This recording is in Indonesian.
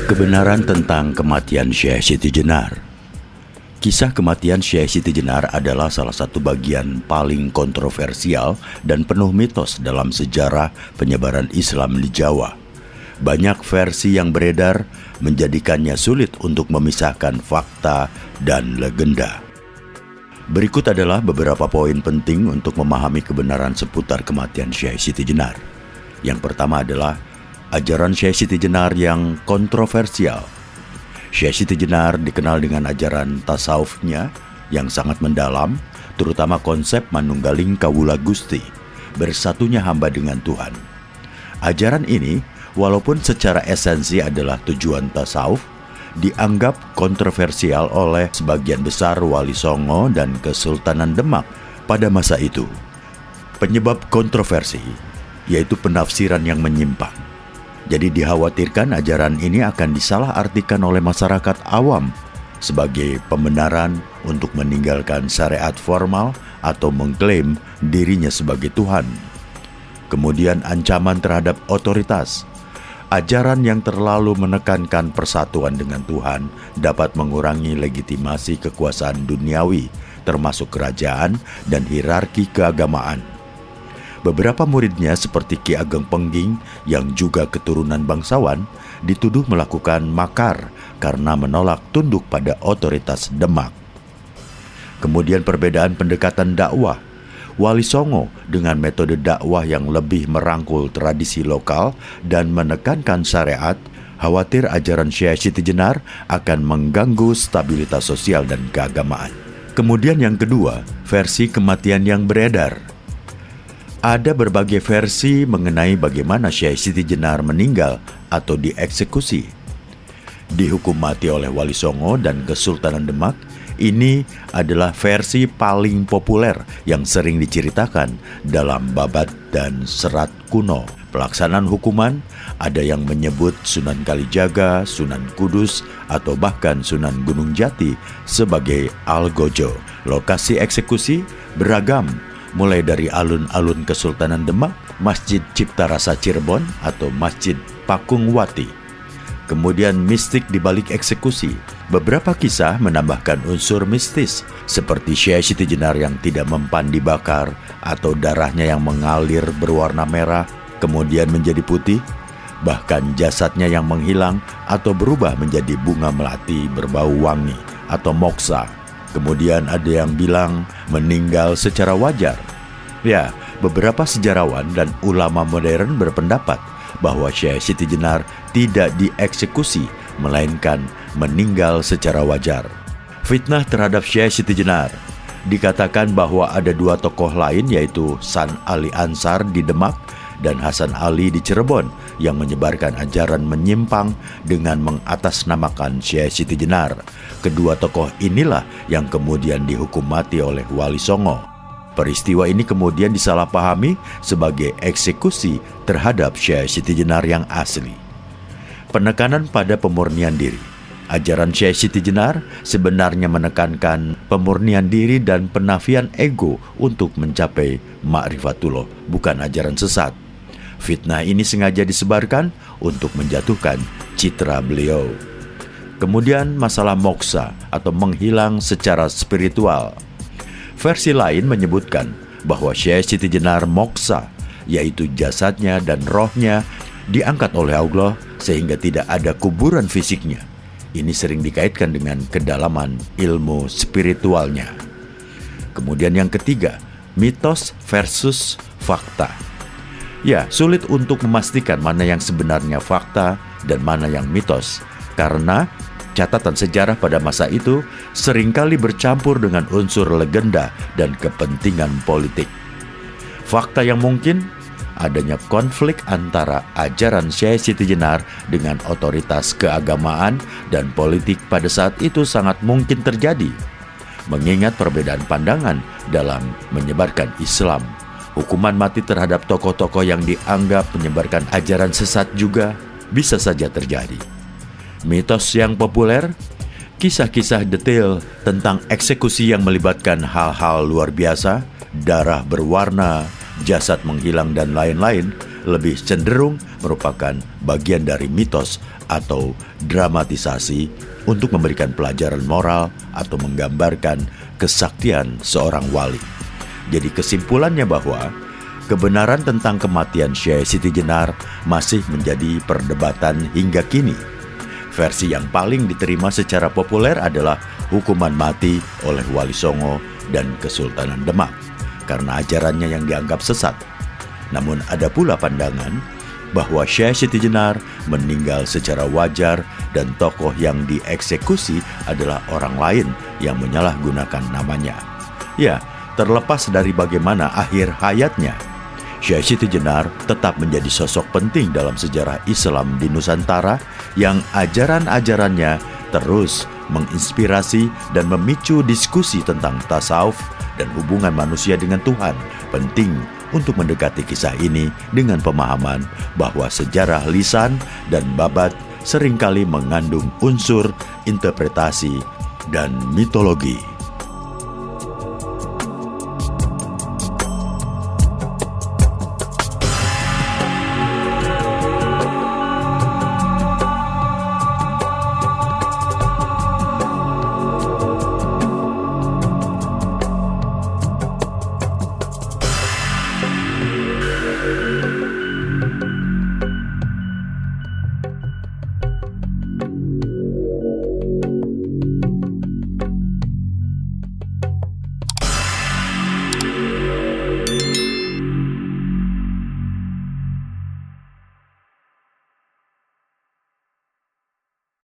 Kebenaran tentang kematian Syekh Siti Jenar. Kisah kematian Syekh Siti Jenar adalah salah satu bagian paling kontroversial dan penuh mitos dalam sejarah penyebaran Islam di Jawa. Banyak versi yang beredar menjadikannya sulit untuk memisahkan fakta dan legenda. Berikut adalah beberapa poin penting untuk memahami kebenaran seputar kematian Syekh Siti Jenar. Yang pertama adalah ajaran Syekh Siti Jenar yang kontroversial. Syekh Siti Jenar dikenal dengan ajaran tasawufnya yang sangat mendalam, terutama konsep manunggaling kawula Gusti, bersatunya hamba dengan Tuhan. Ajaran ini, walaupun secara esensi adalah tujuan tasawuf, dianggap kontroversial oleh sebagian besar Wali Songo dan Kesultanan Demak pada masa itu. Penyebab kontroversi yaitu penafsiran yang menyimpang. Jadi dikhawatirkan ajaran ini akan disalahartikan oleh masyarakat awam sebagai pembenaran untuk meninggalkan syariat formal atau mengklaim dirinya sebagai Tuhan. Kemudian ancaman terhadap otoritas. Ajaran yang terlalu menekankan persatuan dengan Tuhan dapat mengurangi legitimasi kekuasaan duniawi, termasuk kerajaan dan hierarki keagamaan. Beberapa muridnya seperti Ki Ageng Pengging yang juga keturunan bangsawan dituduh melakukan makar karena menolak tunduk pada otoritas Demak. Kemudian perbedaan pendekatan dakwah. Wali Songo dengan metode dakwah yang lebih merangkul tradisi lokal dan menekankan syariat, khawatir ajaran Syekh Siti Jenar akan mengganggu stabilitas sosial dan keagamaan. Kemudian yang kedua, versi kematian yang beredar. Ada berbagai versi mengenai bagaimana Syekh Siti Jenar meninggal atau dieksekusi. Dihukum mati oleh Wali Songo dan Kesultanan Demak, ini adalah versi paling populer yang sering diceritakan dalam babat dan serat kuno. Pelaksanaan hukuman ada yang menyebut Sunan Kalijaga, Sunan Kudus, atau bahkan Sunan Gunung Jati sebagai Algojo. Lokasi eksekusi beragam, mulai dari alun-alun Kesultanan Demak, Masjid Cipta Rasa Cirebon atau Masjid Pakungwati. Kemudian mistik di balik eksekusi. Beberapa kisah menambahkan unsur mistis, seperti Syekh Siti Jenar yang tidak mempan dibakar atau darahnya yang mengalir berwarna merah kemudian menjadi putih, bahkan jasadnya yang menghilang atau berubah menjadi bunga melati berbau wangi atau moksa. Kemudian ada yang bilang meninggal secara wajar. Ya, beberapa sejarawan dan ulama modern berpendapat bahwa Syekh Siti Jenar tidak dieksekusi, melainkan meninggal secara wajar. Fitnah terhadap Syekh Siti Jenar. Dikatakan bahwa ada dua tokoh lain, yaitu San Ali Ansar di Demak dan Hasan Ali di Cirebon, yang menyebarkan ajaran menyimpang dengan mengatasnamakan Syekh Siti Jenar. Kedua tokoh inilah yang kemudian dihukum mati oleh Wali Songo. Peristiwa ini kemudian disalahpahami sebagai eksekusi terhadap Syekh Siti Jenar yang asli. Penekanan pada pemurnian diri. Ajaran Syekh Siti Jenar sebenarnya menekankan pemurnian diri dan penafian ego untuk mencapai ma'rifatullah, bukan ajaran sesat. Fitnah ini sengaja disebarkan untuk menjatuhkan citra beliau. Kemudian masalah moksa atau menghilang secara spiritual. Versi lain menyebutkan bahwa Syekh Siti Jenar moksa, yaitu jasadnya dan rohnya diangkat oleh Allah sehingga tidak ada kuburan fisiknya. Ini sering dikaitkan dengan kedalaman ilmu spiritualnya. Kemudian yang ketiga, mitos versus fakta. Ya, sulit untuk memastikan mana yang sebenarnya fakta dan mana yang mitos, karena catatan sejarah pada masa itu seringkali bercampur dengan unsur legenda dan kepentingan politik. Fakta yang mungkin adanya konflik antara ajaran Syekh Siti Jenar dengan otoritas keagamaan dan politik pada saat itu sangat mungkin terjadi. Mengingat perbedaan pandangan dalam menyebarkan Islam, hukuman mati terhadap tokoh-tokoh yang dianggap menyebarkan ajaran sesat juga bisa saja terjadi. Mitos yang populer, kisah-kisah detail tentang eksekusi yang melibatkan hal-hal luar biasa, darah berwarna, jasad menghilang dan lain-lain lebih cenderung merupakan bagian dari mitos atau dramatisasi untuk memberikan pelajaran moral atau menggambarkan kesaktian seorang wali. Jadi kesimpulannya bahwa kebenaran tentang kematian Syekh Siti Jenar masih menjadi perdebatan hingga kini. Versi yang paling diterima secara populer adalah hukuman mati oleh Wali Songo dan Kesultanan Demak karena ajarannya yang dianggap sesat. Namun ada pula pandangan bahwa Syekh Siti Jenar meninggal secara wajar dan tokoh yang dieksekusi adalah orang lain yang menyalahgunakan namanya. Ya, terlepas dari bagaimana akhir hayatnya, Syekh Siti Jenar tetap menjadi sosok penting dalam sejarah Islam di Nusantara yang ajaran-ajarannya terus menginspirasi dan memicu diskusi tentang tasawuf dan hubungan manusia dengan Tuhan. Penting untuk mendekati kisah ini dengan pemahaman bahwa sejarah lisan dan babat seringkali mengandung unsur interpretasi dan mitologi.